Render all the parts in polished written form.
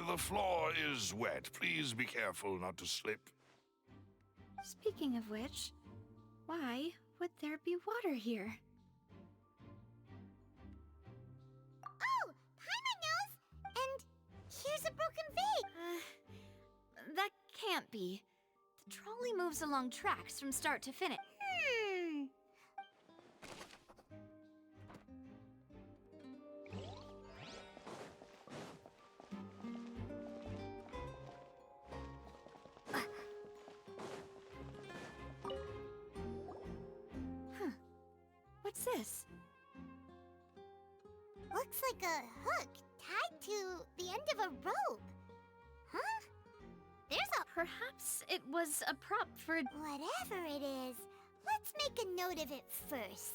The floor is wet. Please be careful not to slip. Speaking of which, why would there be water here? Oh, Paimon knows! And here's a broken vase! That can't be. The trolley moves along tracks from start to finish. What's this? Looks like a hook tied to the end of a rope. Huh? There's a... Perhaps it was a prop for... Whatever it is, let's make a note of it first.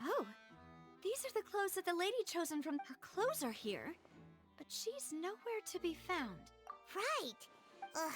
Oh, these are the clothes that the lady chosen from... Her clothes are here, but she's nowhere to be found. Right. Ugh.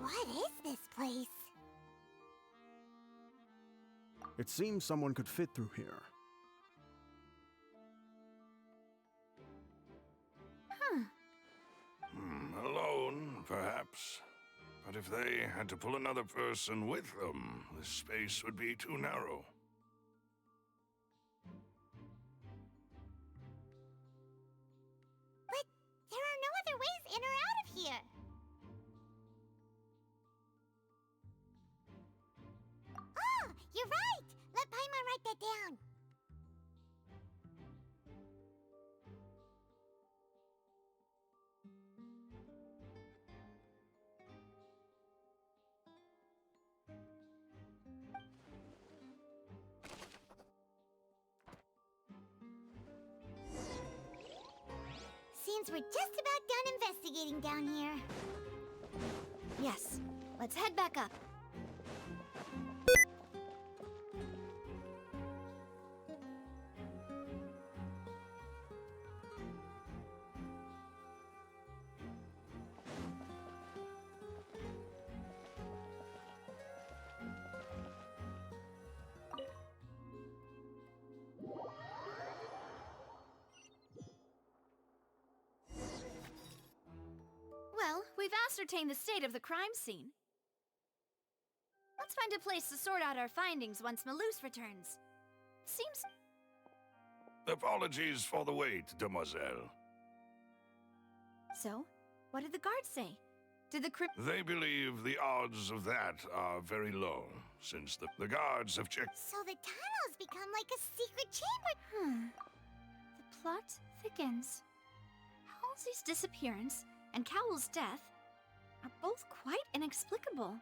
What is this place? It seems someone could fit through here. Alone, perhaps. But if they had to pull another person with them, the space would be too narrow. But there are no other ways in or out of here. Oh, you're right! Let Paimon write that down. Seems we're just about done investigating down here. Yes, let's head back up. Well, we've ascertained the state of the crime scene. Let's find a place to sort out our findings once Malouse returns. Seems... Apologies for the wait, demoiselle. So, what did the guards say? Did the They believe the odds of that are very low, since the guards have checked. So the tunnel's become like a secret chamber. The plot thickens. Halsey's disappearance and Cowell's death are both quite inexplicable.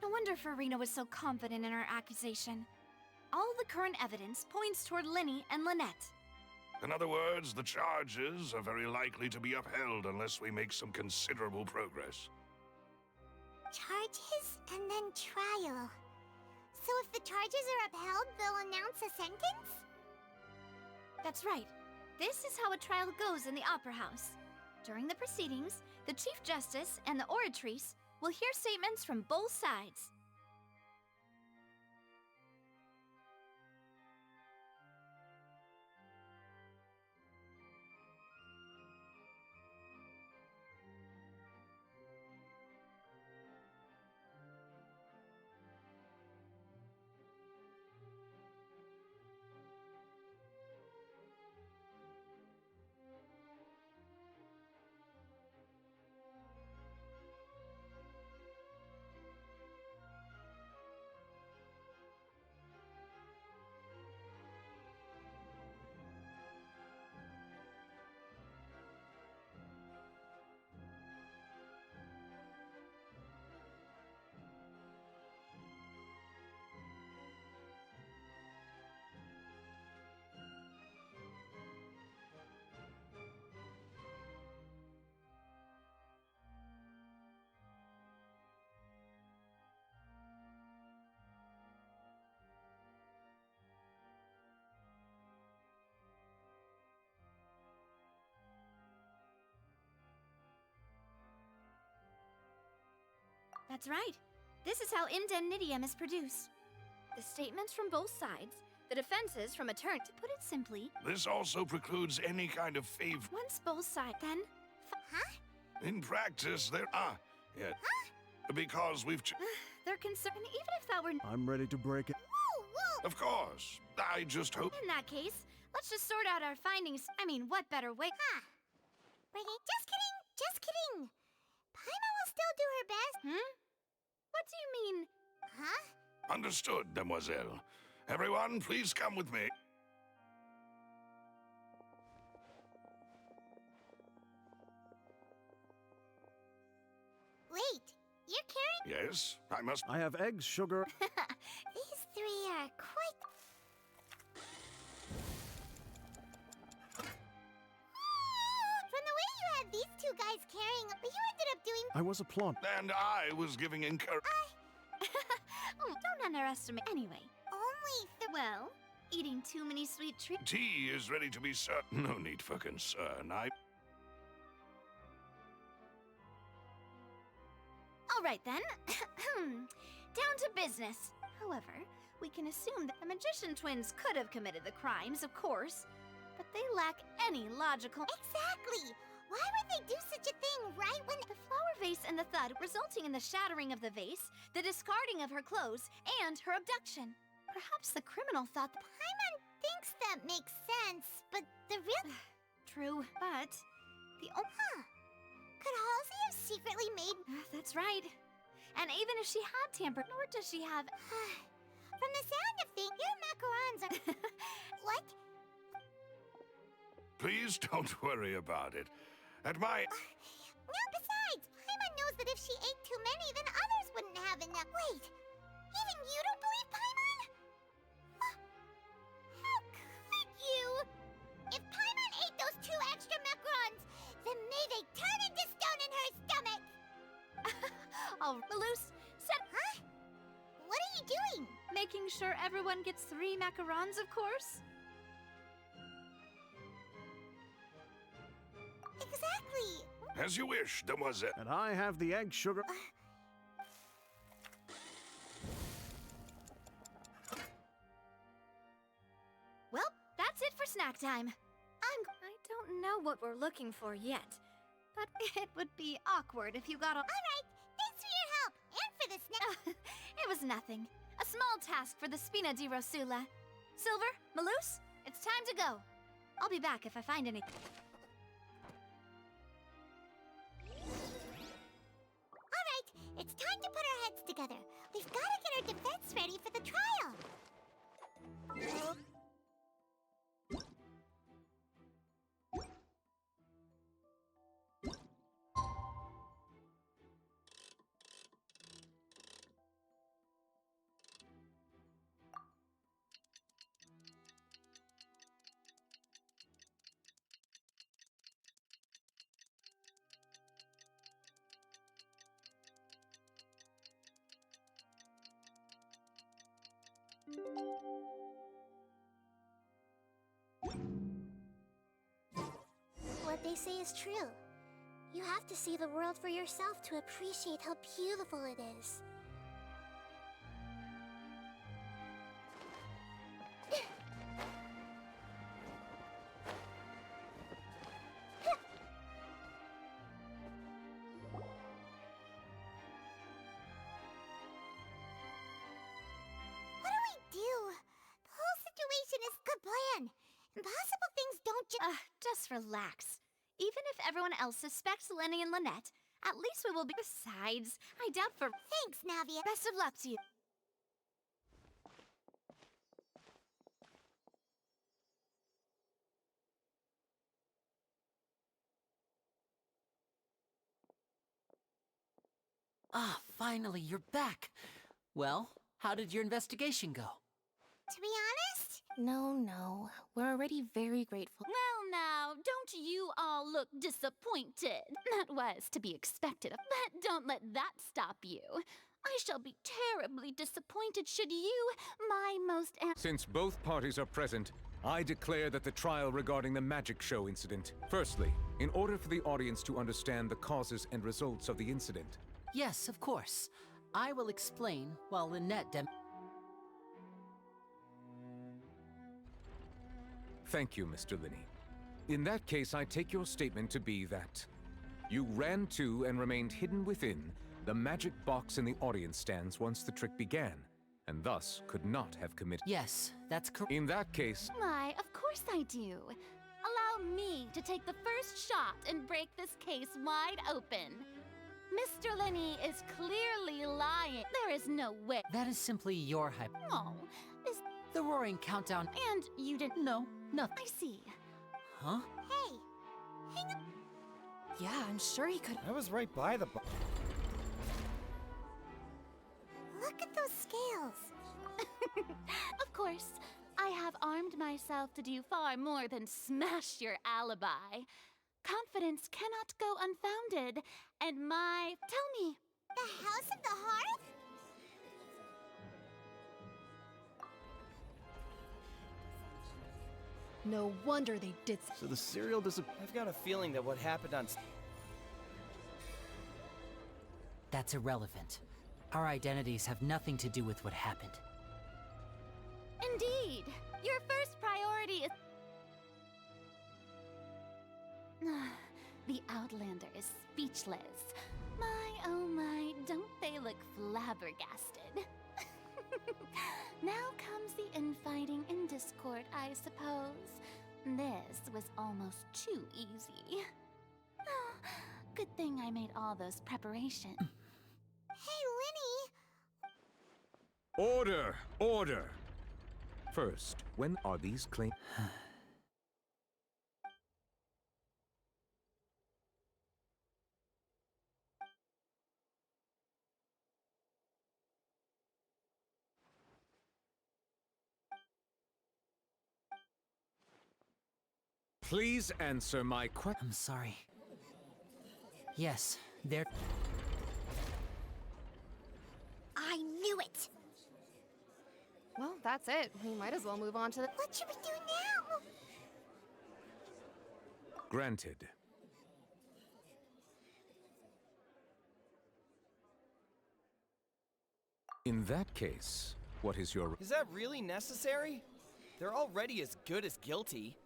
No wonder Farina was so confident in her accusation. All the current evidence points toward Linny and Lynette. In other words, the charges are very likely to be upheld unless we make some considerable progress. Charges and then trial. So if the charges are upheld, they'll announce a sentence? That's right. This is how a trial goes in the Opera House. During the proceedings, the Chief Justice and the Oratrice will hear statements from both sides. That's right. This is how indemnitium is produced. The statements from both sides, the defenses from attorney. To put it simply, This also precludes any kind of favor. once both sides, then... In practice, there are. Yeah. Because we've. They're concerned, even if that were... I'm ready to break it. Whoa, whoa! Of course. I just hope. In that case, let's just sort out our findings. I mean, what better way... Just kidding, just kidding. Paimon will still do her best. What do you mean? Huh? Understood, demoiselle. Everyone, please come with me. Wait, you're carrying... Yes, I must. I have eggs, sugar. These three are quite... From the way you had these two guys carrying, but you ended up doing... I was a pawn. And I was giving encouragement. Oh, don't underestimate. Anyway, Only well, eating too many sweet treats... Tea is ready to be served. No need for concern. All right, then. Down to business. However, we can assume that the magician twins could have committed the crimes, of course, but they lack any logical... Exactly! Why would they do such a thing right when... The flower vase and the thud resulting in the shattering of the vase, the discarding of her clothes, and her abduction. Perhaps the criminal thought that... Paimon thinks that makes sense, but the real... True, but the Could Halsey have secretly made... That's right. And even if she had tampered, nor does she have... From the sound of things, your macarons are... What? Please don't worry about it. At my. No, besides, Paimon knows that if she ate too many, then others wouldn't have enough. Wait, even you don't believe Paimon? How could you? If Paimon ate those 2 extra macarons, then may they turn into stone in her stomach! making sure everyone gets 3 macarons, of course. Exactly. As you wish, demoiselle. And I have the egg sugar. Well, that's it for snack time. I don't know what we're looking for yet, but it would be awkward if you got all... Alright, thanks for your help, and for the snack. It was nothing. A small task for the Spina di Rosula. Silver, Maloose, it's time to go. I'll be back if I find anything. Alright, it's time to put our heads together. We've got to get our defense ready for the trial. What they say is true. You have to see the world for yourself to appreciate how beautiful it is. What do we do? The whole situation is good plan. Impossible things don't Just relax. Even if everyone else suspects Lenny and Lynette, at least we will be... Besides, I doubt for... Thanks, Navia. Best of luck to you. Ah, finally, you're back. Well, how did your investigation go? To be honest, No, we're already very grateful. Well now, don't you all look disappointed. That was to be expected, but don't let that stop you. I shall be terribly disappointed should you, my most... Since both parties are present, I declare that the trial regarding the magic show incident. Firstly, in order for the audience to understand the causes and results of the incident. Yes, of course. I will explain while Lynette Thank you, Mr. Linney. In that case, I take your statement to be that you ran to and remained hidden within the magic box in the audience stands once the trick began, and thus could not have committed. Yes, that's correct. In that case, Why, of course I do. Allow me to take the first shot and break this case wide open. Mr. Linney is clearly lying. There is no way. That is simply your hype. Oh, is... The roaring countdown. And you didn't... No, nothing. I see. Huh? hey, hang on. Yeah, I'm sure he could. I was right by the box. Look at those scales. Of course, I have armed myself to do far more than smash your alibi. Confidence cannot go unfounded, and my... Tell me. The House of the Hearth? No wonder they did. So the cereal I've got a feeling that what happened on... That's irrelevant. Our identities have nothing to do with what happened. Indeed, your first priority is... The Outlander is speechless. My, oh my, don't they look flabbergasted? Now comes the infighting and discord, I suppose. This was almost too easy. Good thing I made all those preparations. Hey, Linny. order! Order! First, when are these claims? Please answer my question. I'm sorry. Yes, they're... I knew it. that's it. We might as well move on to the. What should we do now? Granted. In that case, what is your... Is that really necessary? They're already as good as guilty.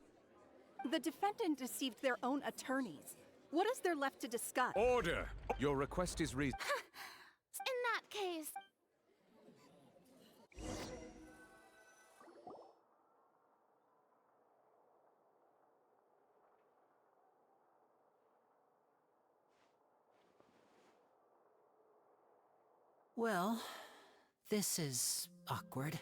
The defendant deceived their own attorneys. What is there left to discuss? Order! Your request is In that case, Well, this is awkward.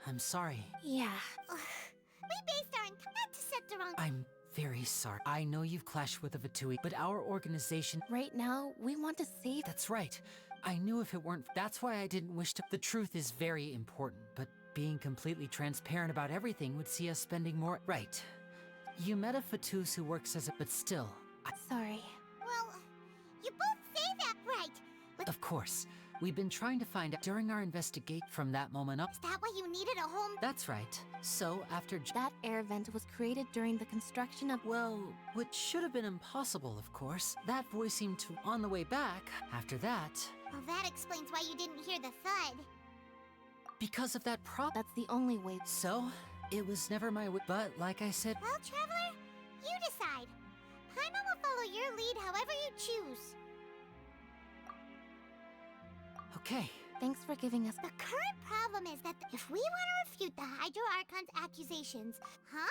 I'm sorry. Yeah. We based our not to set the wrong. I'm very sorry. I know you've clashed with the Vatui, but our organization... Right now, we want to save. That's right. I knew if it weren't... That's why I didn't wish to... The truth is very important, but being completely transparent about everything would see us spending more... Right. You met a Fatus who works as a... But still, Sorry. Well, you both say that right. But Of course. We've been trying to find out during our investigate from that moment up... is that why you needed a home? That's right. So, after... That air vent was created during the construction of. Well, which should have been impossible, of course. That voice seemed to... On the way back, after that... Well, that explains why you didn't hear the thud. Because of that That's the only way. So, it was never my way. But, like I said... Well, Traveler, you decide. Paimon will follow your lead however you choose. Okay. Thanks for giving us. The current problem is that if we want to refute the Hydro Archon's accusations, huh?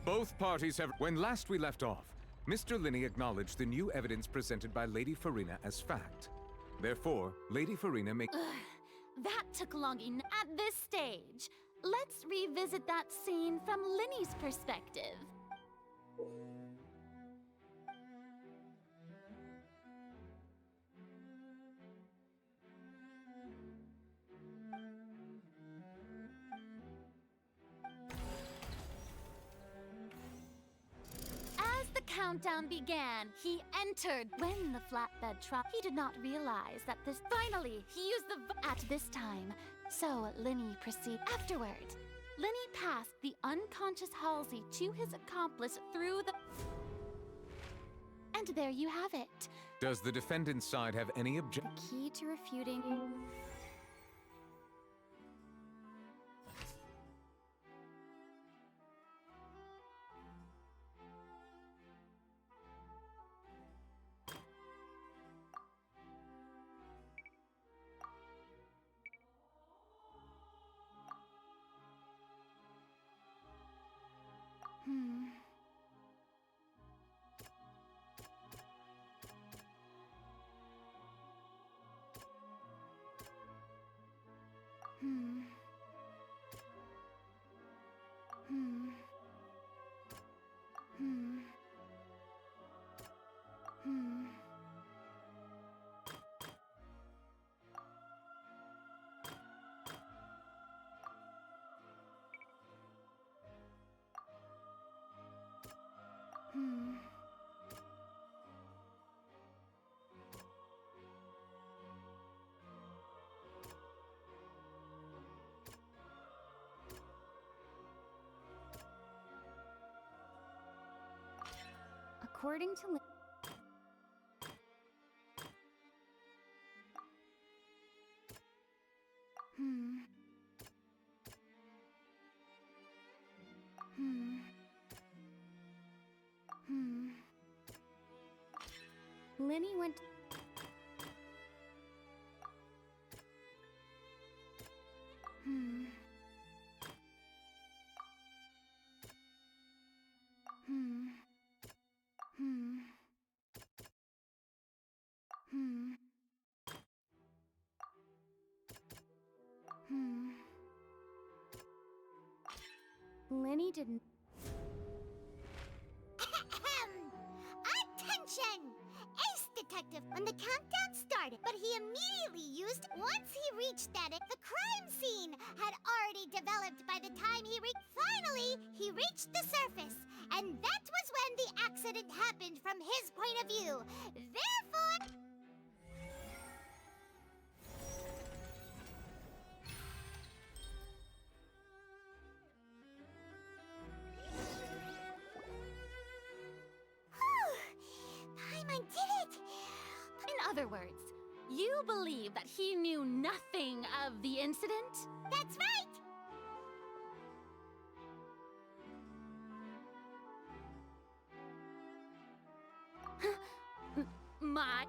Both parties have... When last we left off, Mr. Linney acknowledged the new evidence presented by Lady Farina as fact. Therefore, Lady Farina may... that took long enough. At this stage, let's revisit that scene from Linny's perspective. As the countdown began, he entered. When the flatbed truck, he did not realize that this. Finally, he used at this time. So Linny proceeded. Afterward, Linny passed the unconscious Halsey to his accomplice through the. And there you have it. Does the defendant's side have any objection? Key to refuting. According to Linny went. Lenny didn't. Attention! Ace Detective, when the countdown started, but he immediately used. Once he reached that, the crime scene had already developed by the time he reached. Finally, he reached the surface, and that was when the accident happened from his point of view. Therefore. Paimon did it! In other words, you believe that he knew nothing of the incident? That's right!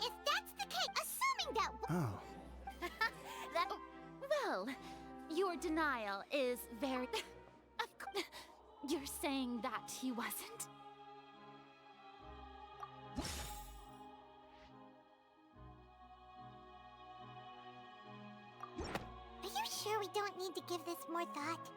If that's the case, assuming that. Oh. That. Well, your denial is very. You're saying that he wasn't? Are you sure we don't need to give this more thought?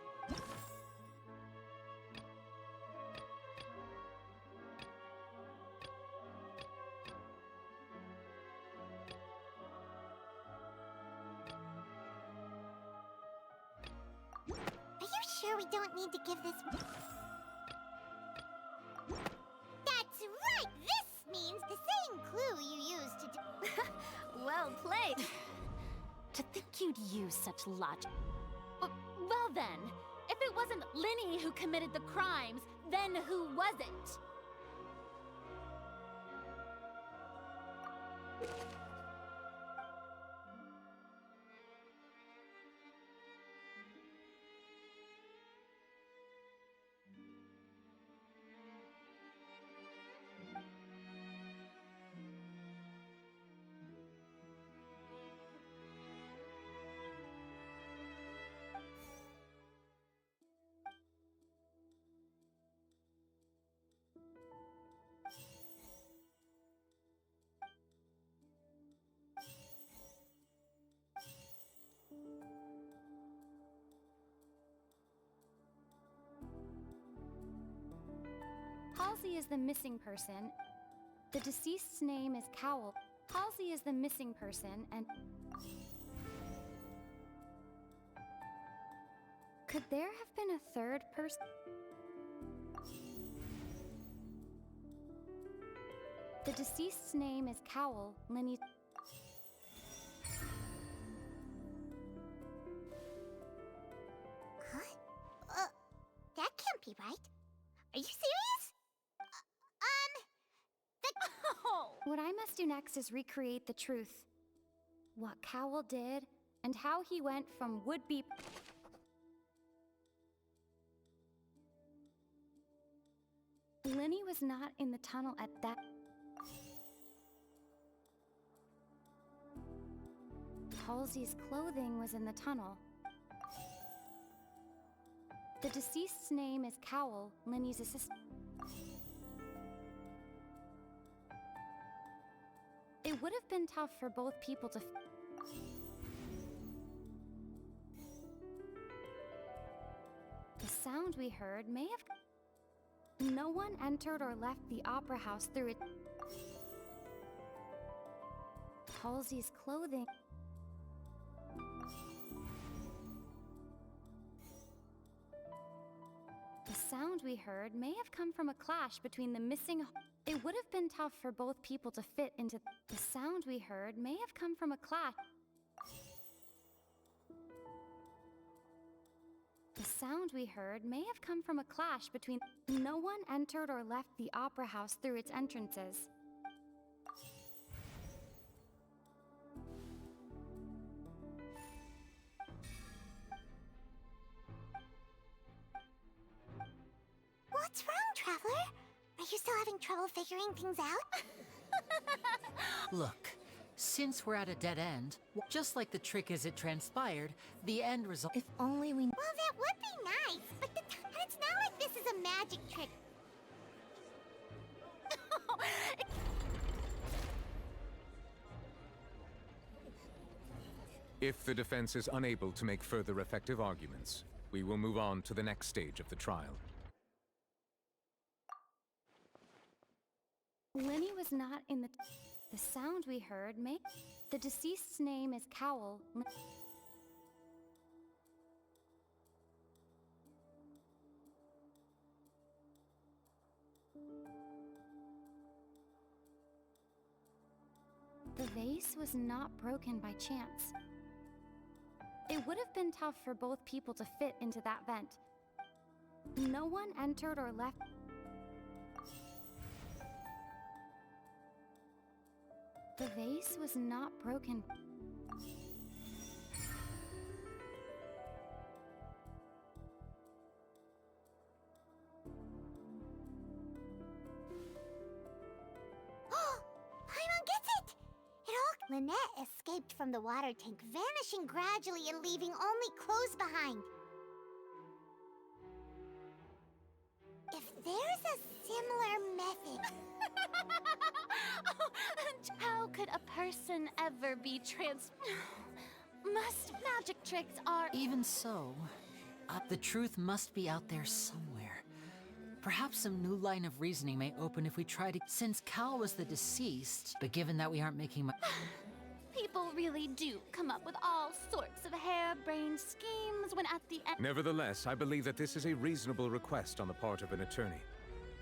Are you sure we don't need to give this... That's right! This means the same clue you used to do... Well played. To think you'd use such logic. Well then, if it wasn't Linny who committed the crimes, then who was it? Halsey is the missing person. The deceased's name is Cowell. Halsey is the missing person, and... Could there have been a third person? The deceased's name is Cowell. Lenny... Huh? That can't be right. Are you serious? What I must do next is recreate the truth. What Cowell did, and how he went from would-be... Lenny was not in the tunnel at that... Halsey's clothing was in the tunnel. The deceased's name is Cowell, Lenny's assistant. It would have been tough for both people to... The sound we heard may have... No one entered or left the opera house through it. Halsey's clothing... The sound we heard may have come from a clash between the missing... It would have been tough for both people to fit into... The sound we heard may have come from a clash... The sound we heard may have come from a clash between... No one entered or left the opera house through its entrances. What's wrong, Traveler? Are you still having trouble figuring things out? Look, since we're at a dead end, just like the trick as it transpired, the end result... If only we... Well, that would be nice, but it's not like this is a magic trick. If the defense is unable to make further effective arguments, We will move on to the next stage of the trial. Lenny was not in the... The sound we heard may... The deceased's name is Cowl. The vase was not broken by chance. It would have been tough for both people to fit into that vent. No one entered or left. The vase was not broken. Lynette escaped from the water tank, vanishing gradually and leaving only clothes behind. If there's a similar method... How could a person ever be Most magic tricks are... Even so, the truth must be out there somewhere. Perhaps some new line of reasoning may open if we try to... Since Cal was the deceased, but given that we aren't making much... People really do come up with all sorts of harebrained schemes when at the end... Nevertheless, I believe that this is a reasonable request on the part of an attorney.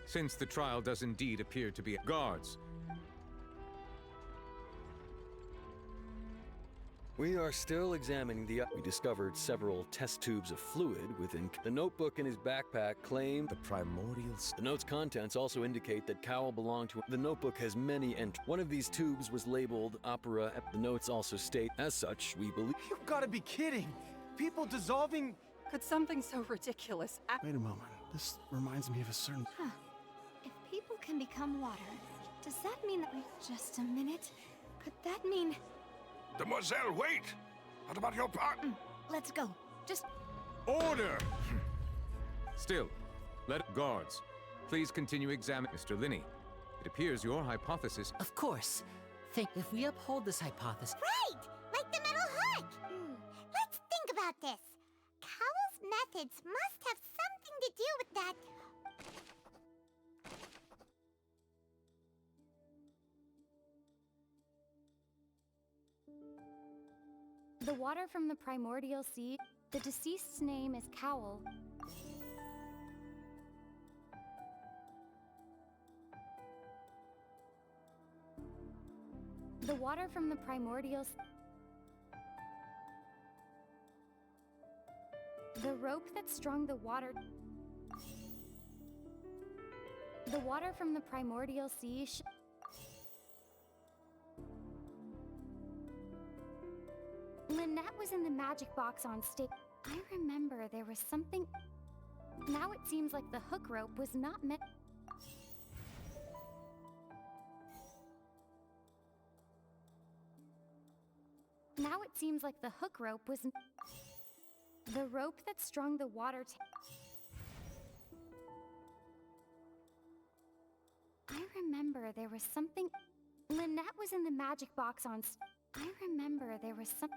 Since the trial does indeed appear to be... Guards! We are still examining the... We discovered several test tubes of fluid within... The notebook in his backpack claimed... The primordial... The note's contents also indicate that Cowell belonged to... The notebook has many One of these tubes was labeled Opera. The notes also state, as such, we believe... You've got to be kidding! People dissolving... Could something so ridiculous Wait a moment. This reminds me of a certain... If people can become water, does that mean that Just a minute. Could that mean... Demoiselle, wait! What about your part? Let's go. Just... Order! Still, Guards, please continue examining Mr. Linney. It appears your hypothesis... Of course. If we uphold this hypothesis... Right! Like the metal hook! Let's think about this. Cowell's methods must have something to do with that... The water from the primordial sea. The deceased's name is Cowl. The water from the primordial sea. The rope that strung the water. The water from the primordial sea. Lynette was in the magic box on stage. I remember there was something... Now it seems like the hook rope was not meant... Now it seems like the hook rope was... The rope that strung the water I remember there was something... Lynette was in the magic box on... I remember there was some...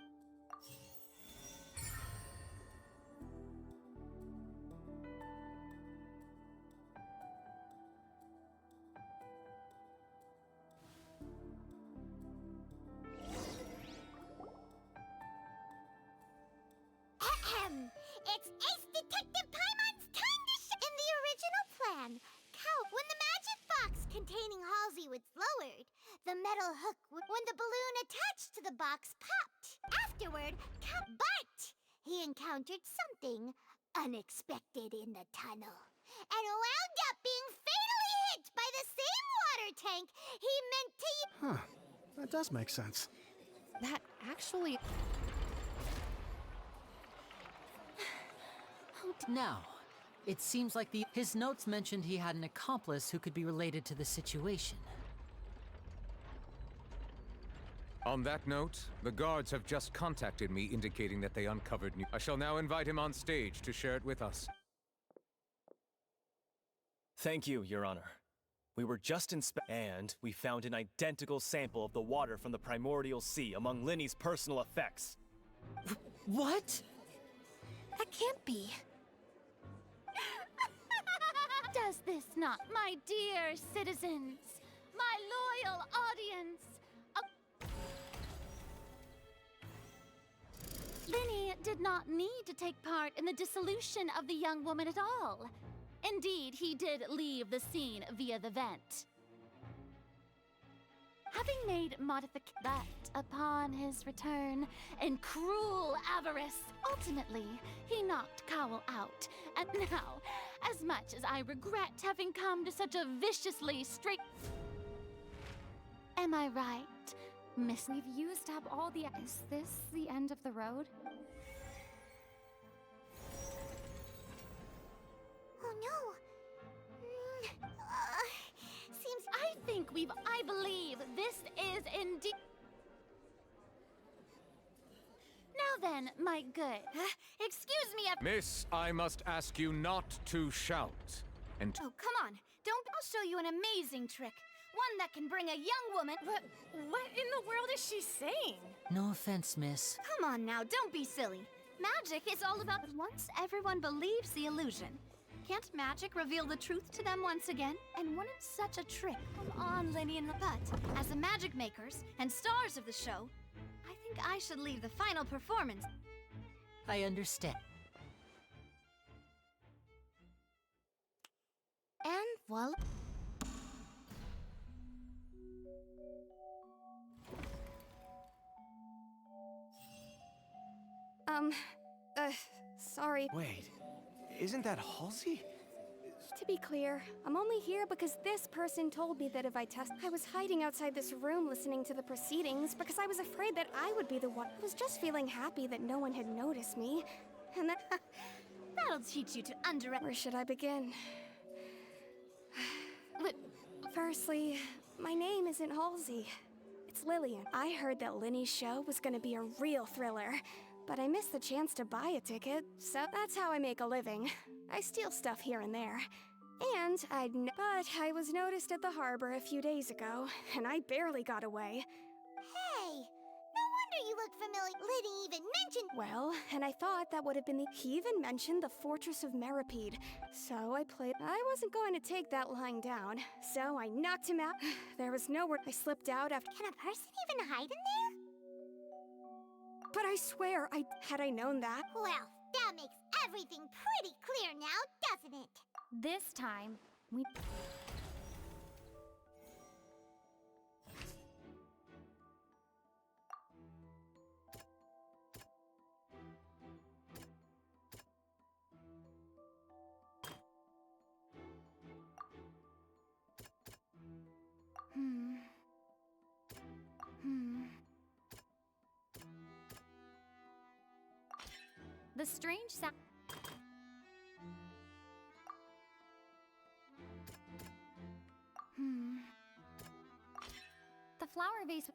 It's Ace Detective Paimon's time to In the original plan, when the magic box containing Halsey was lowered, the metal hook when the balloon attached to the box popped. Afterward, but he encountered something unexpected in the tunnel and wound up being fatally hit by the same water tank he meant to use. Huh. That does make sense. that actually... Now, it seems like his notes mentioned he had an accomplice who could be related to the situation. On that note, the guards have just contacted me indicating that they uncovered new... I shall now invite him on stage to share it with us. Thank you, Your Honor. We were just and we found an identical sample of the water from the primordial sea among Linney's personal effects. What? That can't be. this not, my dear citizens, my loyal audience? Linny did not need to take part in the dissolution of the young woman at all. Indeed, he did leave the scene via the vent. Having made modifications that upon his return, in cruel avarice, ultimately, he knocked Cowl out. And now, as much as I regret having come to such a viciously straight... Am I right, Miss? We've used up all the... Is this the end of the road? Oh no. Seems... I believe this is indeed... Now then, my good... Excuse me, Miss, I must ask you not to shout. And Oh, come on. I'll show you an amazing trick. One that can bring a young woman... But what in the world is she saying? No offense, miss. Come on now, don't be silly. Magic is all about... But once everyone believes the illusion, can't magic reveal the truth to them once again? And wouldn't such a trick... Come on, Linny and... But, as the magic makers and stars of the show, I think I should leave the final performance. I understand. And voila. Sorry. Wait, isn't that Halsey? To be clear, I'm only here because this person told me that if I test, I was hiding outside this room listening to the proceedings because I was afraid that I would be the one. I was just feeling happy that no one had noticed me. And then... That'll teach you to underestimate. Where should I begin? But Firstly, my name isn't Halsey. It's Lillian. I heard that Linny's show was gonna be a real thriller, but I missed the chance to buy a ticket, so that's how I make a living. I steal stuff here and there. And but I was noticed at the harbor a few days ago, and I barely got away. Hey, no wonder you look familiar. Liddy even mentioned... Well, and I thought that would have been the... He even mentioned the Fortress of Meripede, so I played... I wasn't going to take that lying down, so I knocked him out. There was nowhere... I slipped out after... Can a person even hide in there? But I swear, had I known that... Well, that makes everything pretty clear now, doesn't it? this time, we... The strange sound... The flower vase...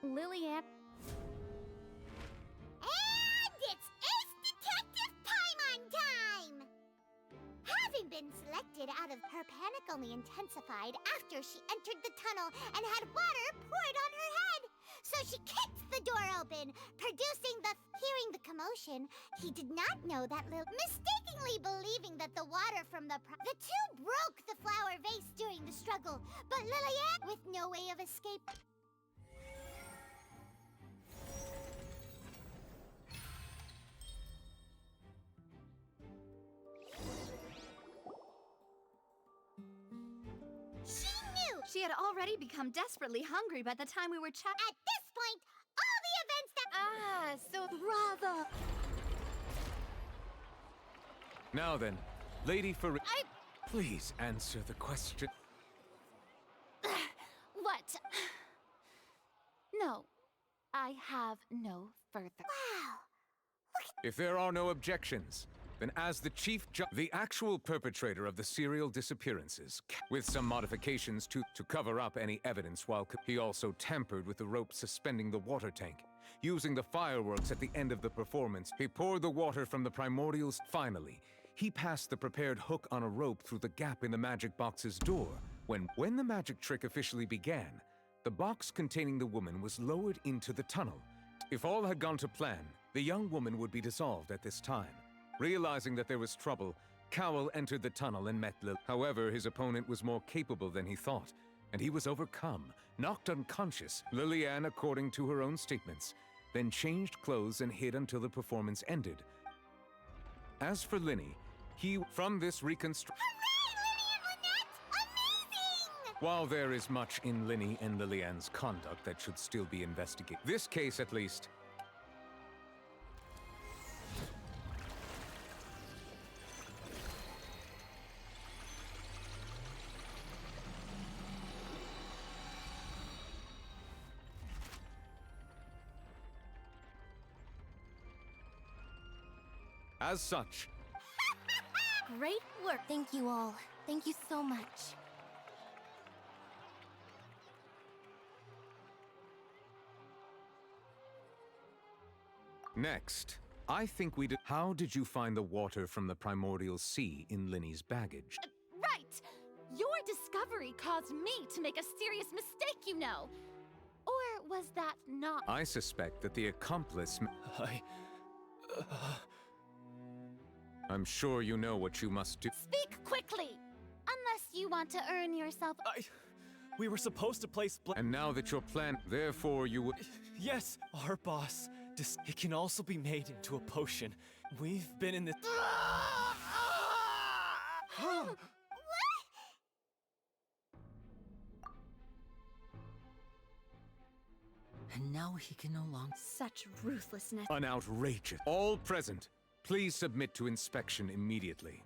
Lillian... And it's Ace Detective Paimon time! Having been selected out of her panic only intensified after she entered the tunnel and had water poured on her head. So she kicked the door open, producing the... Hearing the commotion, he did not know that mistakenly believing that the water from the two broke the flower vase during the struggle, but Lillian, with no way of escape... She knew! She had already become desperately hungry by the time we were chatting. At this point, all the events that... Ah, so bravo! now then, Lady Farid... Please answer the question. What? No, I have no further... Wow! If there are no objections, then as the the actual perpetrator of the serial disappearances, with some modifications to cover up any evidence while he also tampered with the rope suspending the water tank. Using the fireworks at the end of the performance, he poured the water from the primordials. Finally, he passed the prepared hook on a rope through the gap in the magic box's door, When the magic trick officially began, the box containing the woman was lowered into the tunnel. If all had gone to plan, the young woman would be dissolved at this time. Realizing that there was trouble, Cowell entered the tunnel and met Lil. However, his opponent was more capable than he thought, and he was overcome, knocked unconscious. Lillian, according to her own statements, then changed clothes and hid until the performance ended. As for Linny, from this reconstruction. While there is much in Linny and Lillian's conduct that should still be investigated, this case at least. As such. Great work. Thank you all. Thank you so much. Next, I think how did you find the water from the primordial sea in Linny's baggage? Right! Your discovery caused me to make a serious mistake, you know. Or was that not? I suspect that the accomplice... I'm sure you know what you must do. Speak quickly! Unless you want to earn yourself... We were supposed to place And now that your plan... Therefore you would... Yes, our boss. It can also be made into a potion. We've been in this... What? And now he can no longer... Such ruthlessness. An outrageous. All present, please submit to inspection immediately.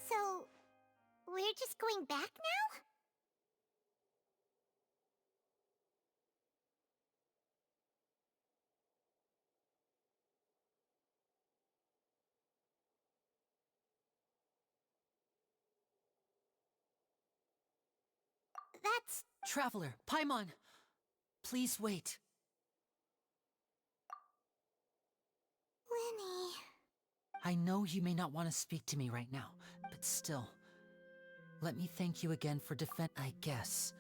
So, we're just going back now? That's... Traveler, Paimon! Please wait. Linny... I know you may not want to speak to me right now, but still. Let me thank you again for I guess.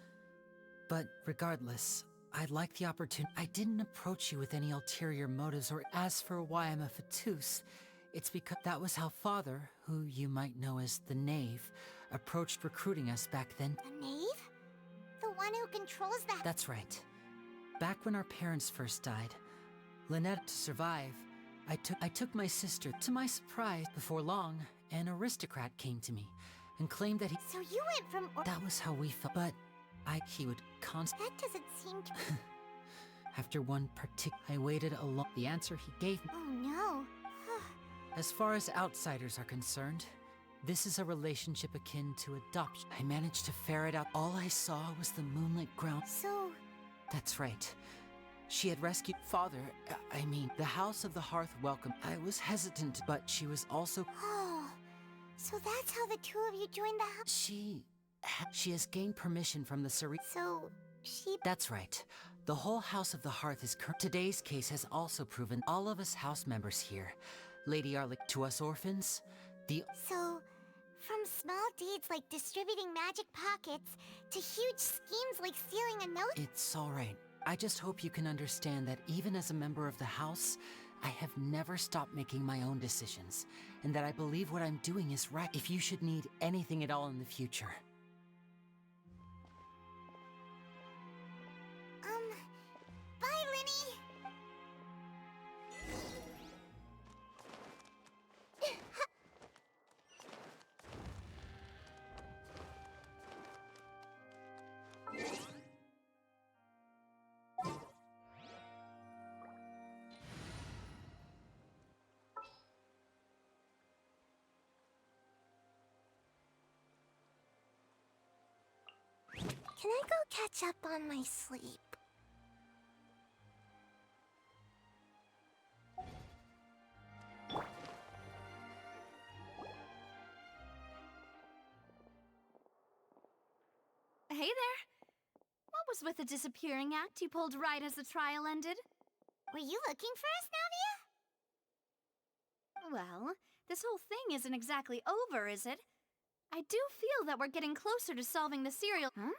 But regardless, I'd like the opportunity. I didn't approach you with any ulterior motives, or as for why I'm a Fatus, it's because that was how Father, who you might know as the Knave, approached recruiting us back then. The Knave? The one who controls the... That's right. Back when our parents first died, Lynette, to survive, I took my sister. To my surprise, before long, an aristocrat came to me and claimed that he... So you went from... That was how we felt, but he would That doesn't seem to... After one I waited a long... The answer he gave me... Oh no. As far as outsiders are concerned, this is a relationship akin to adoption. I managed to ferret out. All I saw was the moonlit ground. So... That's right. She had rescued Father, I mean, the House of the Hearth welcome. I was hesitant, but she was also... Oh, so that's how the two of you joined the house? She has gained permission from the So, she... That's right. The whole House of the Hearth is Today's case has also proven all of us house members here. Lady Arlick, to us orphans, So, from small deeds like distributing magic pockets, to huge schemes like stealing a note... It's alright. I just hope you can understand that even as a member of the House, I have never stopped making my own decisions, and that I believe what I'm doing is right if you should need anything at all in the future. Bye, Linny! Can I go catch up on my sleep? Hey there. What was with the disappearing act you pulled right as the trial ended? Were you looking for us, Navia? Well, this whole thing isn't exactly over, is it? I do feel that we're getting closer to solving the serial... Huh?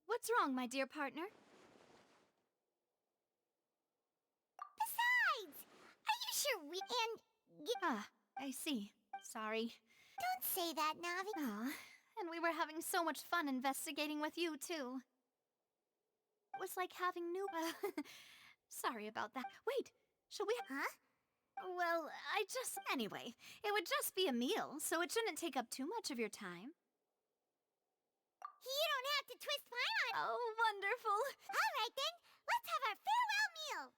What's wrong, my dear partner? Besides, are you sure we... Ah, I see. Sorry. Don't say that, Navi. Ah, and we were having so much fun investigating with you, too. It was like having new... sorry about that. Wait, shall we... Huh? Well, Anyway, it would just be a meal, so it shouldn't take up too much of your time. You don't have to twist my arm. Oh, wonderful. All right, then. Let's have our farewell meal.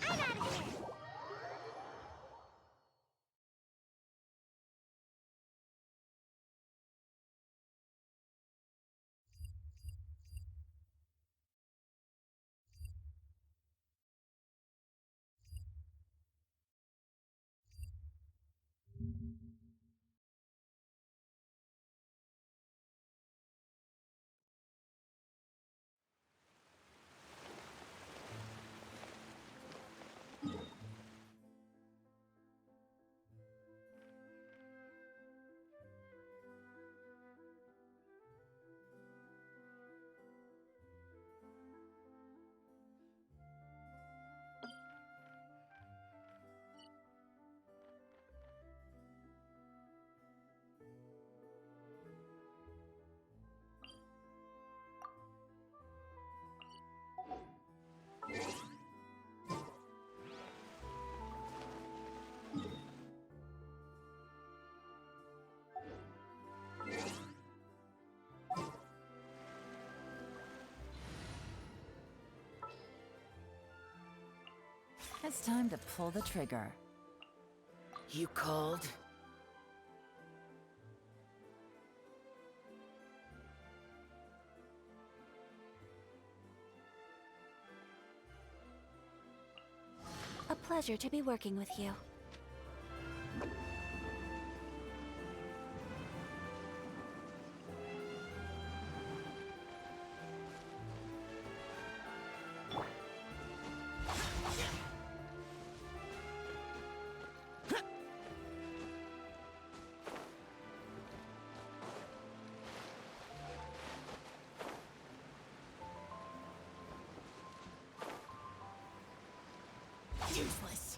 I'm out of here. It's time to pull the trigger. You called? A pleasure to be working with you. Useless.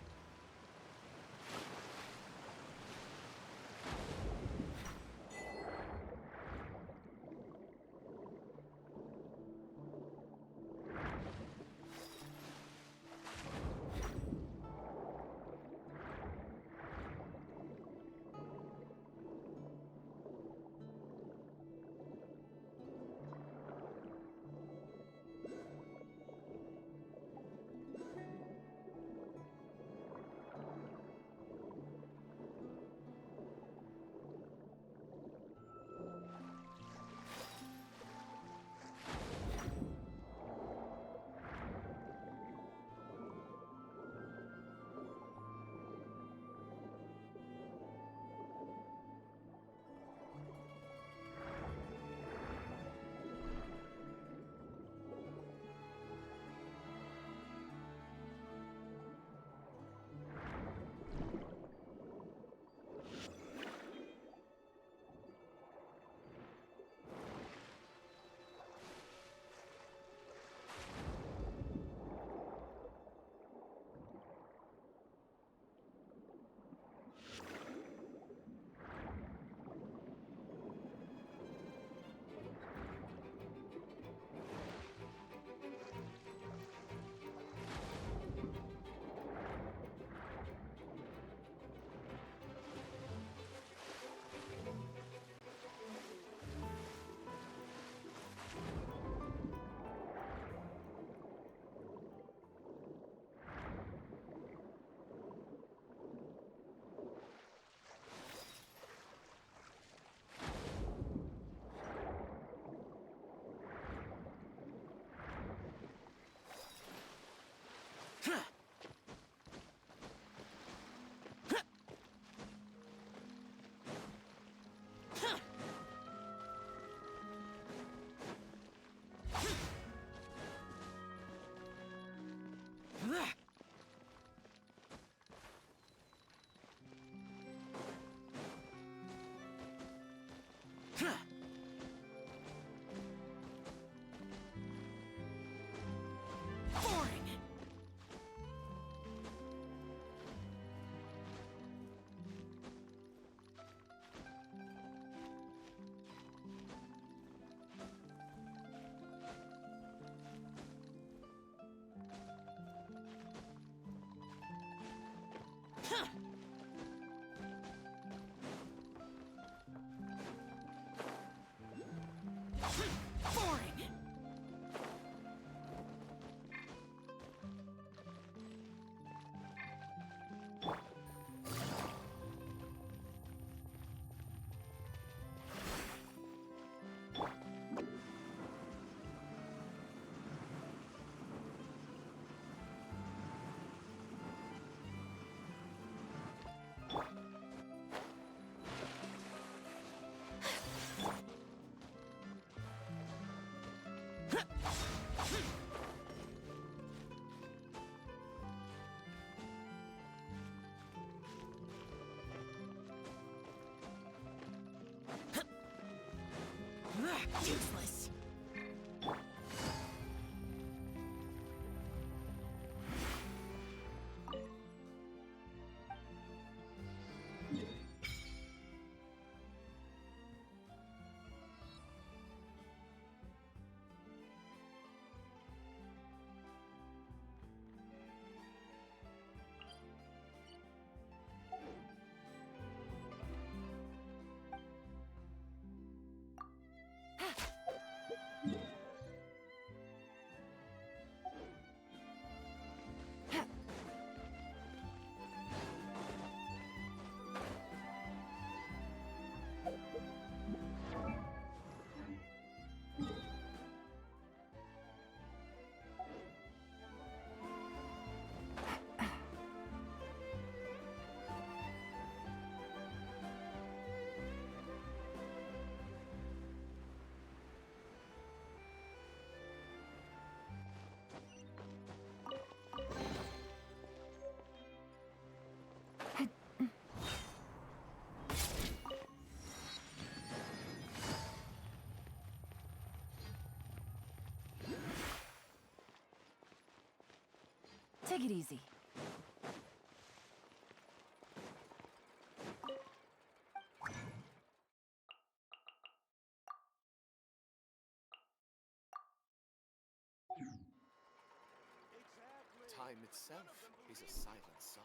Useless. Take it easy. Time itself is a silent song.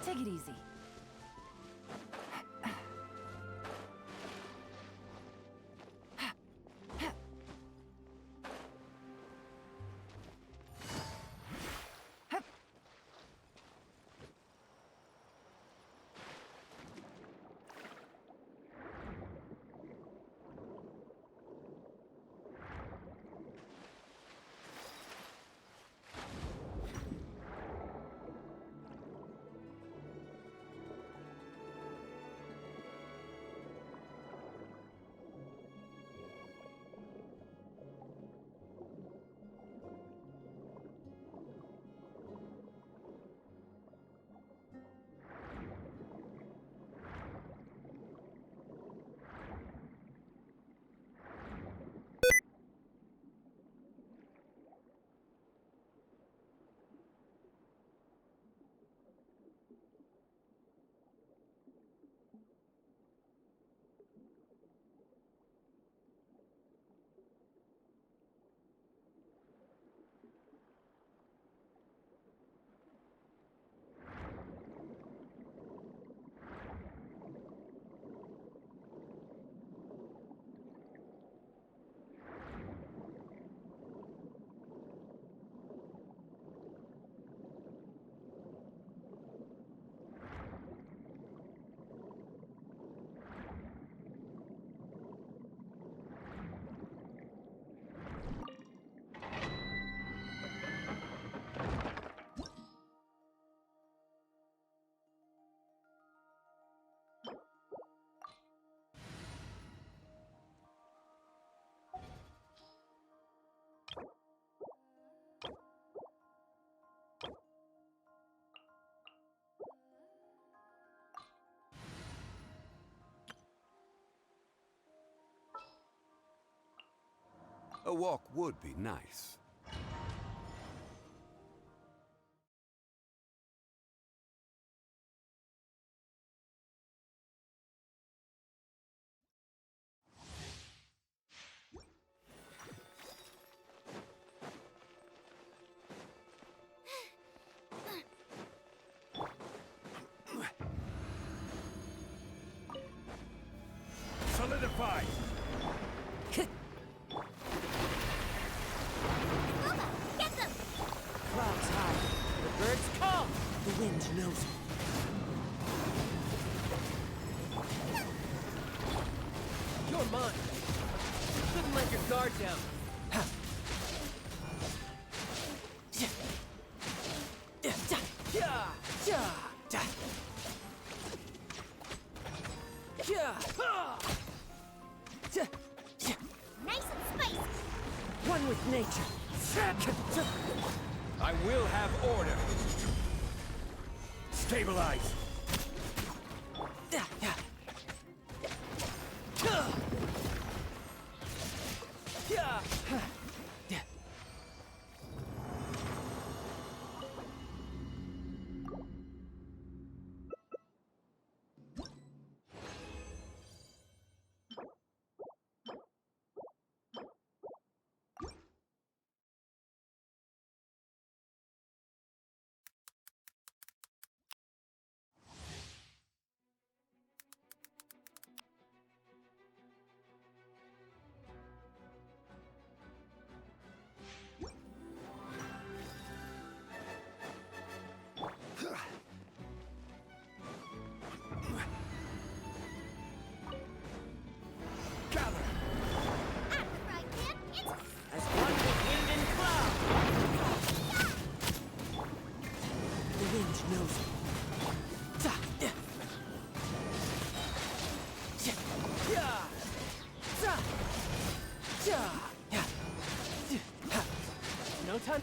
Take it easy. A walk would be nice. Solidify! Get them! Clouds high. The birds come. The wind knows it. You're mine. You couldn't let your guard down. Nice and spicy! One with nature. I will have order. Stabilize! As one with wind and cloud. The wind knows it. No time.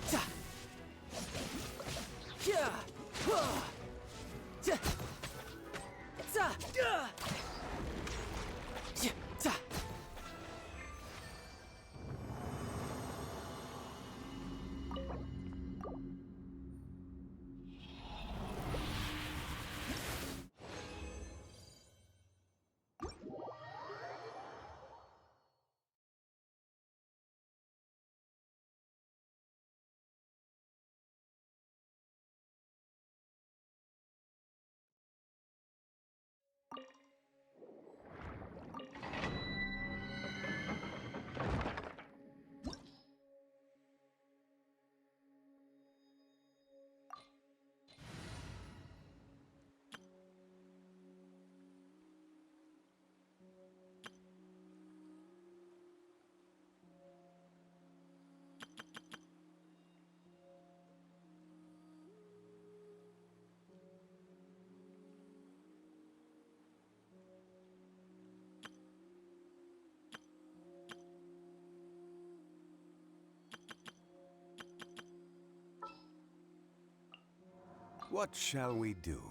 What shall we do?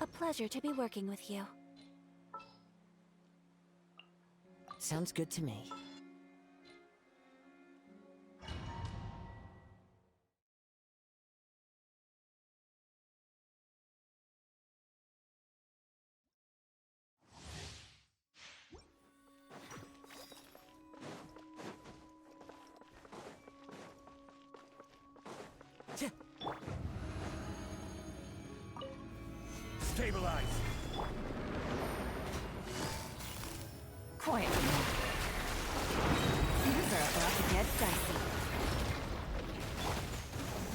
A pleasure to be working with you. Sounds good to me. Stabilize! Quiet. Things are about to get dicey.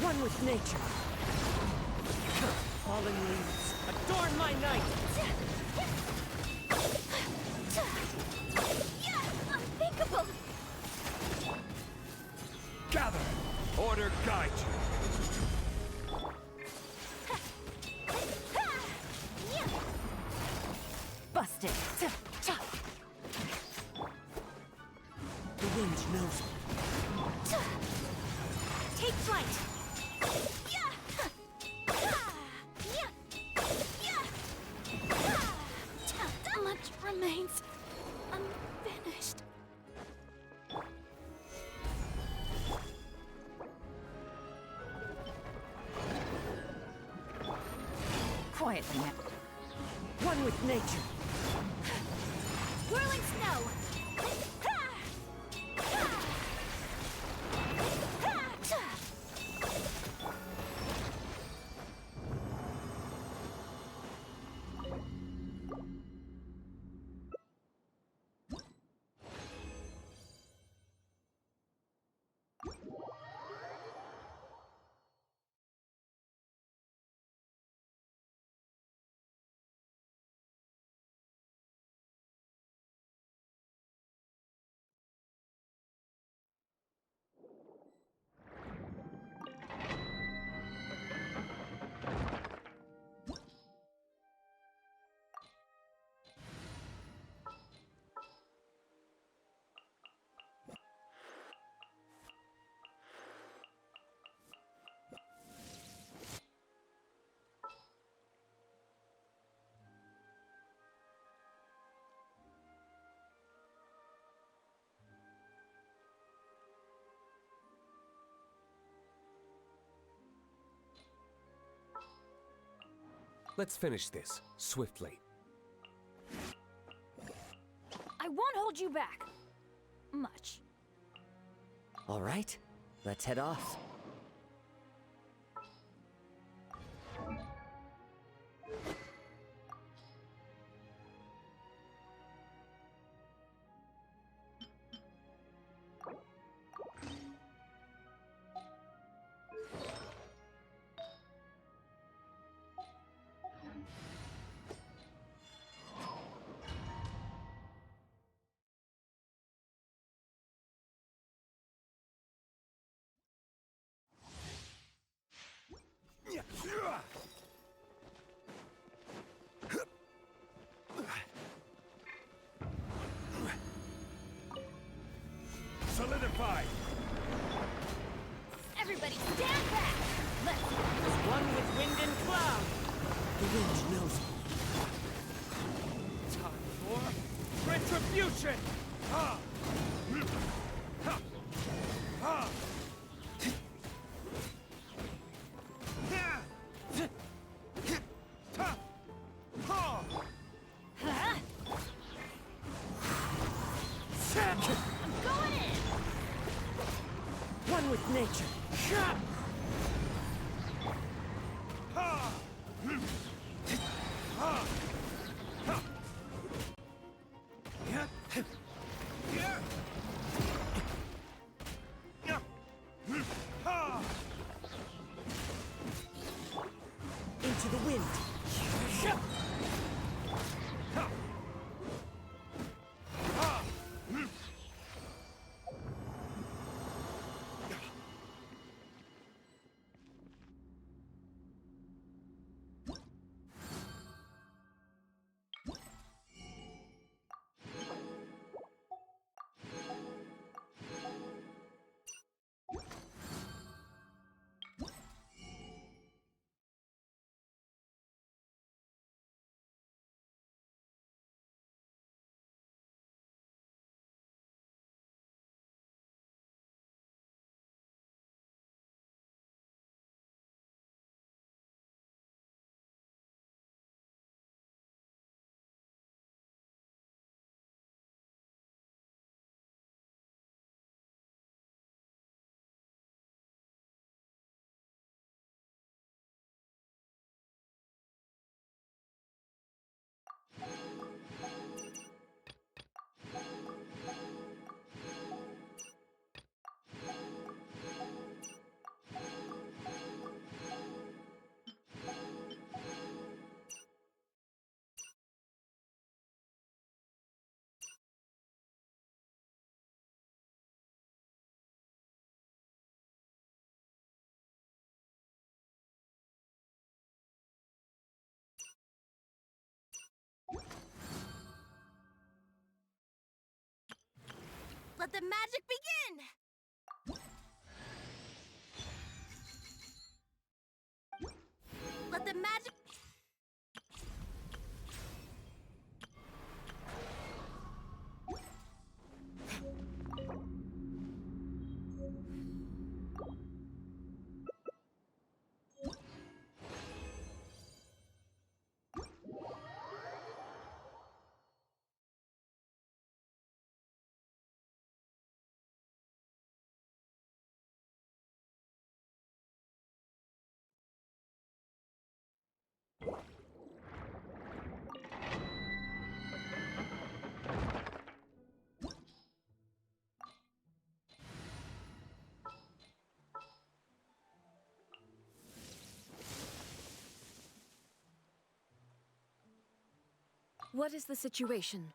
One with nature. Falling leaves, adorn my night! Unthinkable! Gather! Order guide you! Busted. The wind knows it. Take flight! quietly now. One with nature. Whirling snow! Let's finish this, swiftly. I won't hold you back. Much. All right, let's head off. Solidify! Everybody stand back! Let's One with wind and cloud. The wind knows me. Time for retribution! Ha! Ha! Ha! going in! One with nature. Into the wind. Let the magic begin! Let the magic... What is the situation?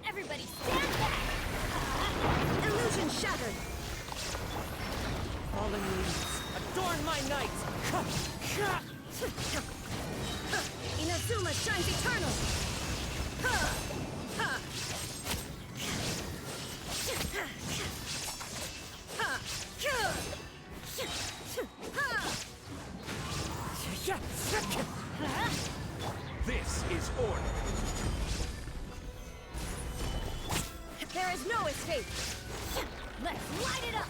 Everybody stand back! Illusion shattered! Fallen leaves, adorn my night! Inazuma shines eternal! This is order! There is no escape! Let's light it up!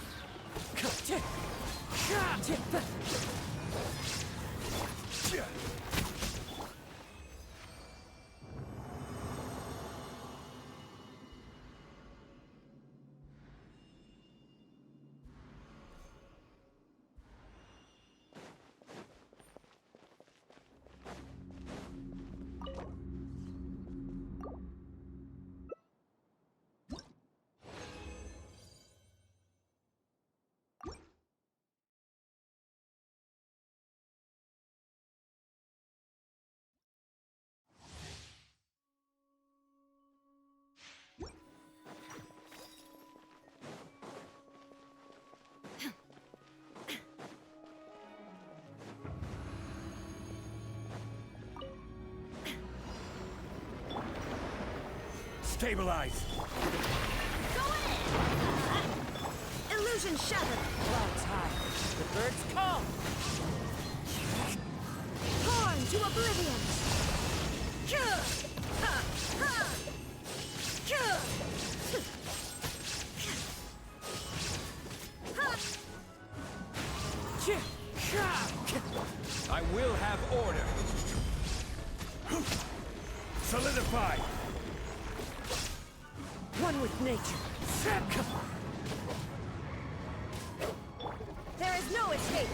Stabilize! Illusion shattered! Clouds high. The birds come! Torn to oblivion! I will have order. Solidify! One with nature. There is no escape!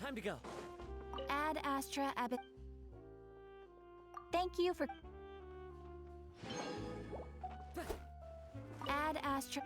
Time to go. Ad Astra Abbot. Thank you for. Ad Astra.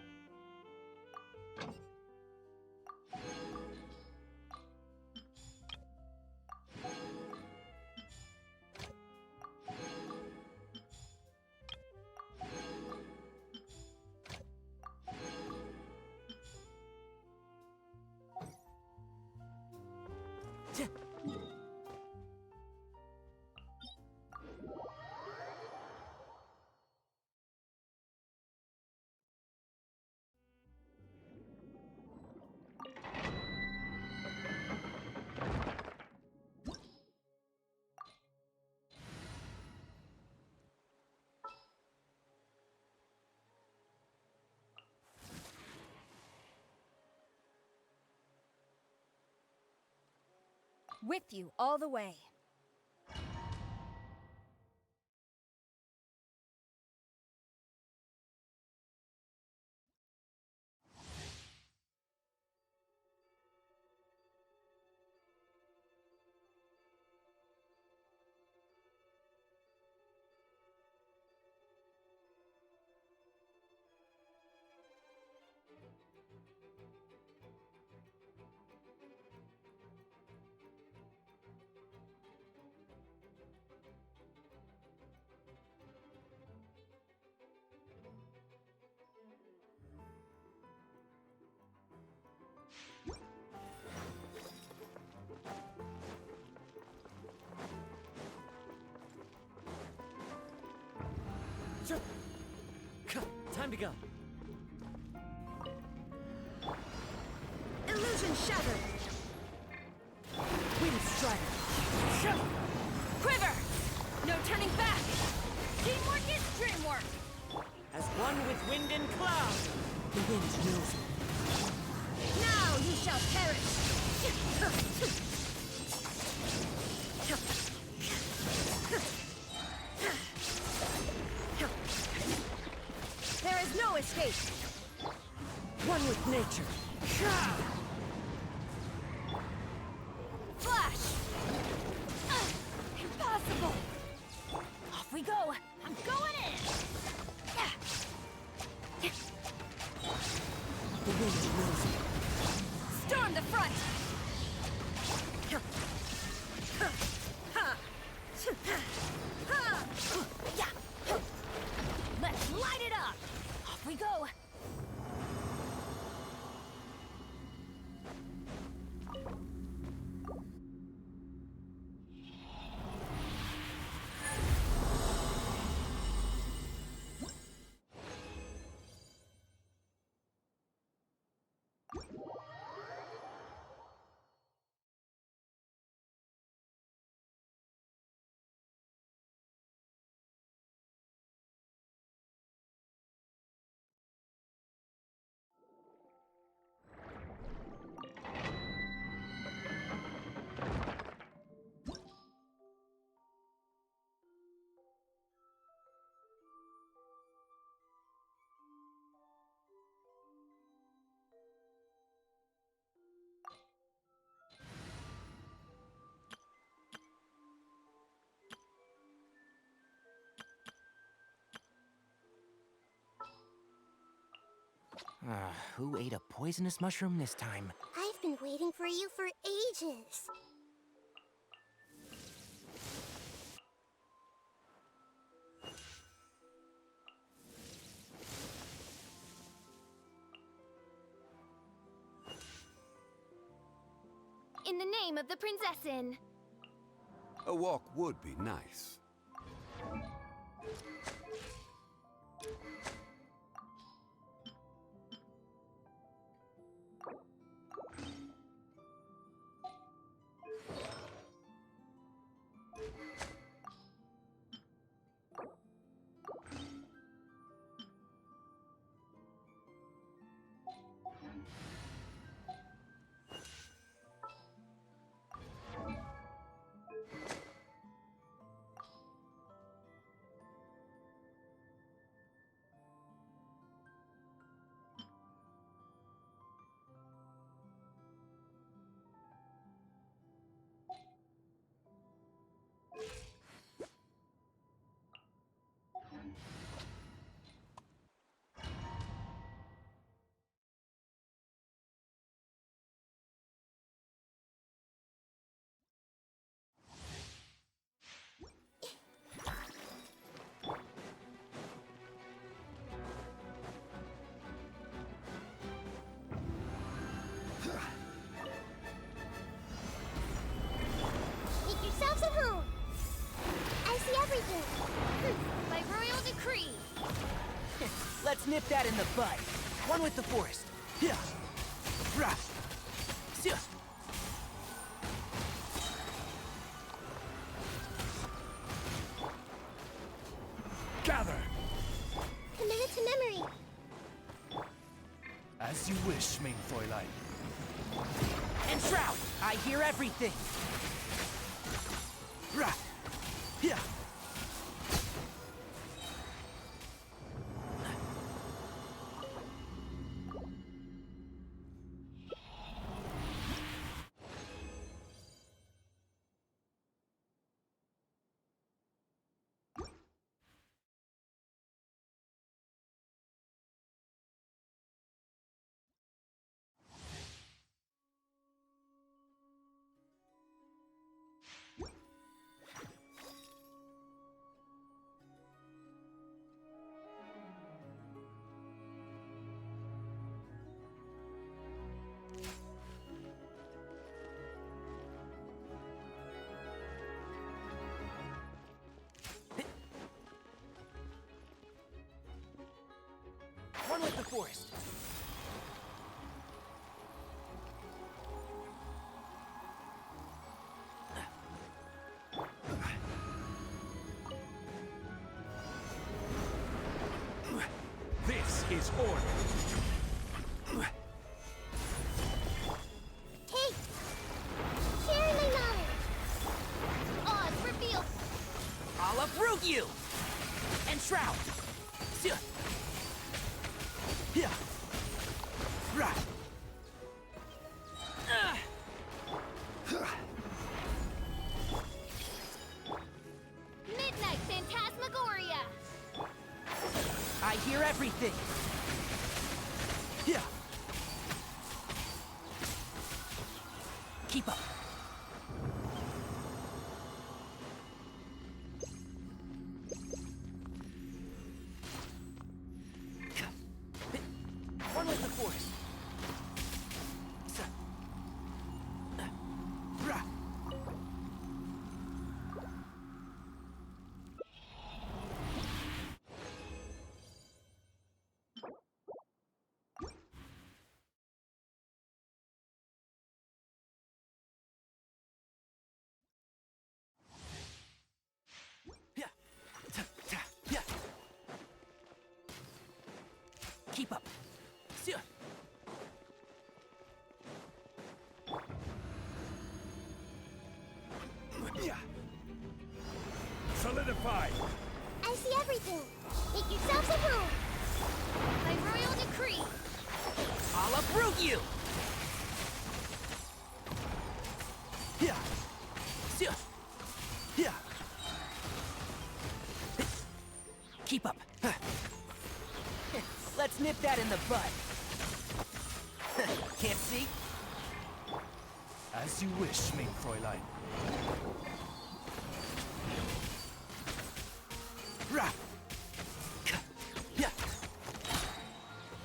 With you all the way. Time to go. Illusion shattered. Wind strider. Quiver. No turning back. Teamwork is dreamwork. As one with wind and cloud. The wind knows me. Now you shall perish. There is no escape. One with nature. Flash! Impossible! Off we go! I'm going in! The wind knows me. Storm the front! Let's light it up! Off we go! Who ate a poisonous mushroom this time? I've been waiting for you for ages. In the name of the Princessin. A walk would be nice. nip that in the bud. One with the forest. Yeah. Rah. Yeah. Gather. Commit it to memory. As you wish, main Fräulein. And Shroud, I hear everything. Rah. Yeah. One with the forest. This is order. Kate! Sharing my knowledge! Odds revealed! I'll uproot you! And Shroud! Yeah. Right. Midnight Phantasmagoria! I hear everything. Yeah. Keep up. One with the force. Rah. Yeah. Yeah. Keep up. Yeah. Solidify. I see everything. Make yourselves a room. By royal decree. I'll uproot you. Yeah. Yeah. Keep up. Let's nip that in the bud. Can't see? As you wish, main Fräulein. Rah. Yeah.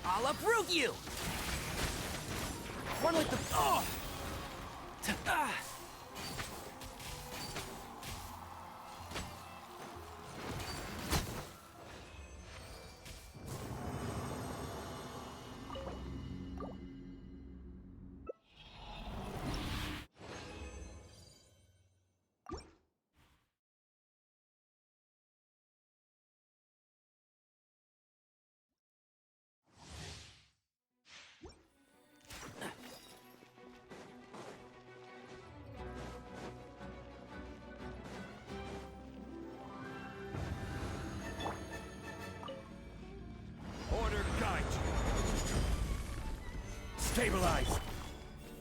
I'll uproot you. One with the Order guide you. Stabilize.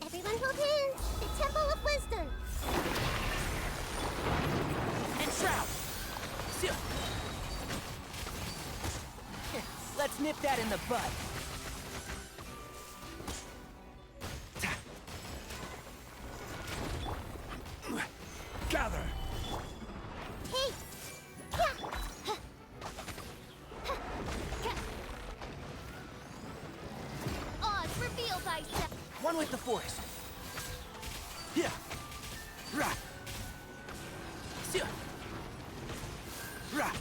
Everyone hold hands. The Temple of Wisdom. And Shroud. Let's nip that in the bud. Gather. Kate! Odds reveal thyself. One with the forest. Yeah. Right. Right.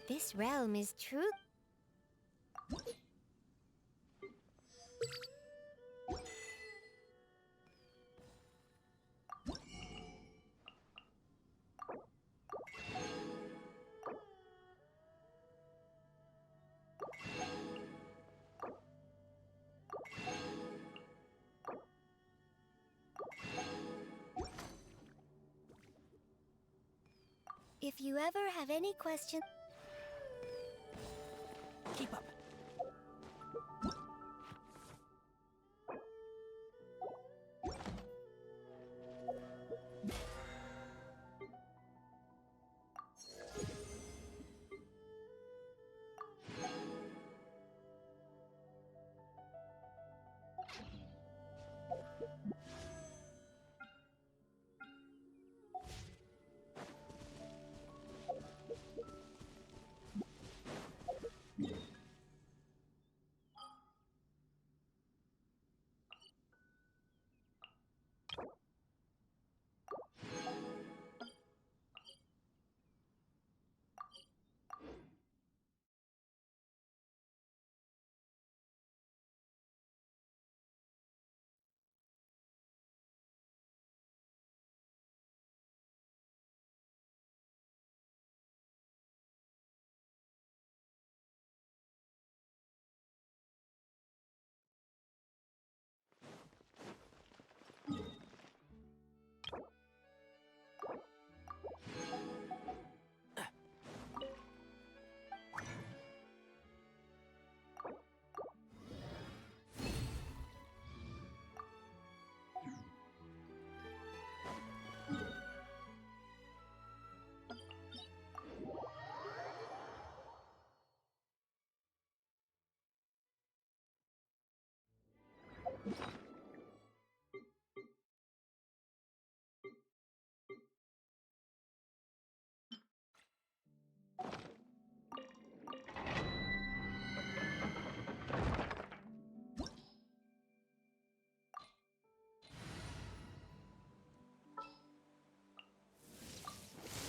This realm is true. If you ever have any questions... Keep up.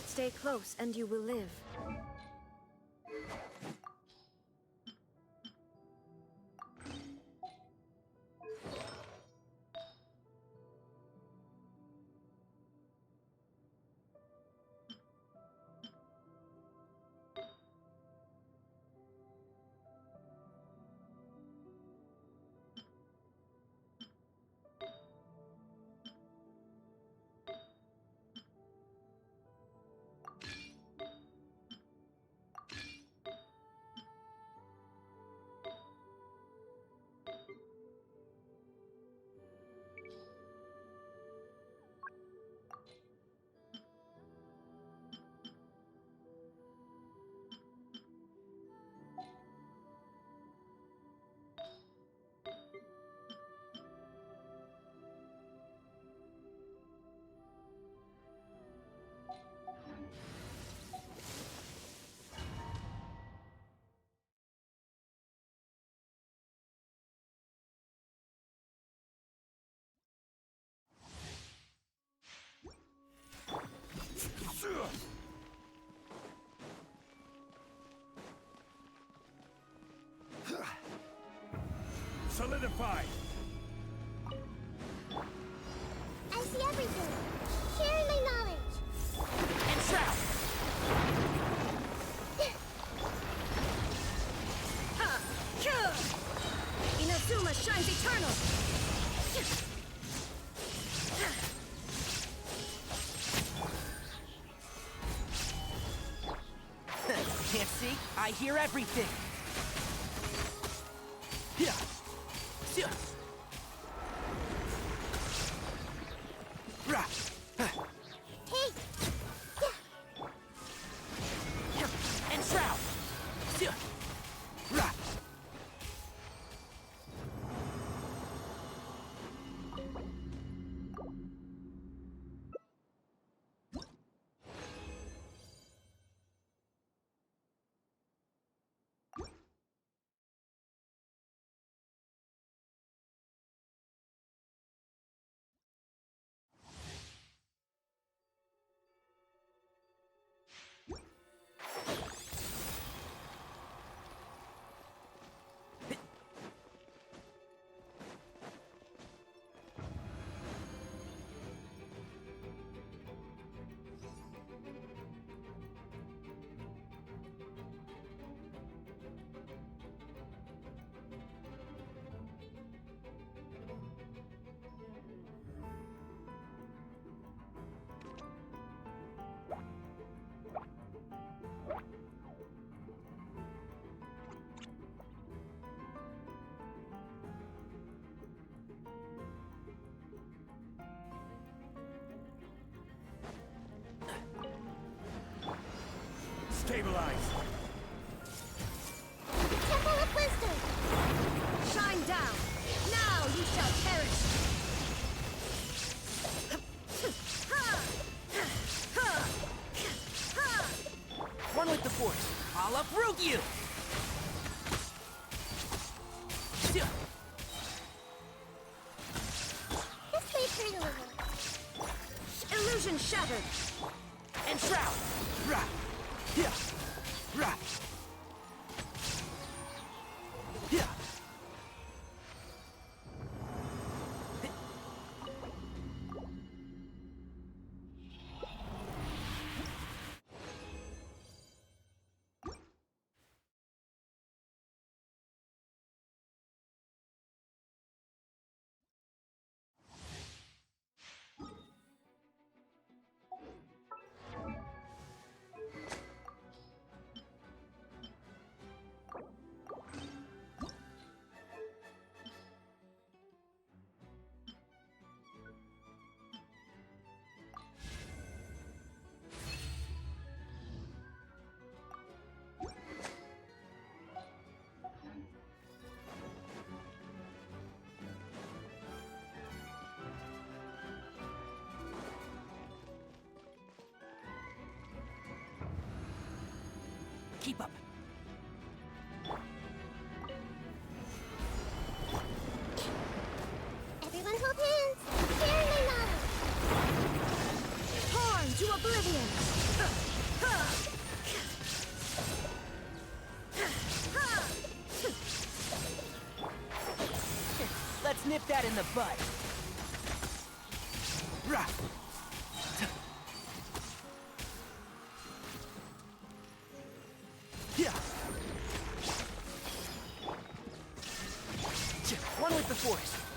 Stay close and you will live. Solidify! I see everything. Sharing my knowledge. And trap! Ha! Kill! Inazuma shines eternal! Can't see? I hear everything! I'll uproot you! This way, pretty little. Illusion shattered! And shroud! Rah! Yeah! Rah! Yeah! Keep up. Everyone hold hands. Share my knowledge. Torn to oblivion! Let's nip that in the bud. Rah! Yeah. One with the force.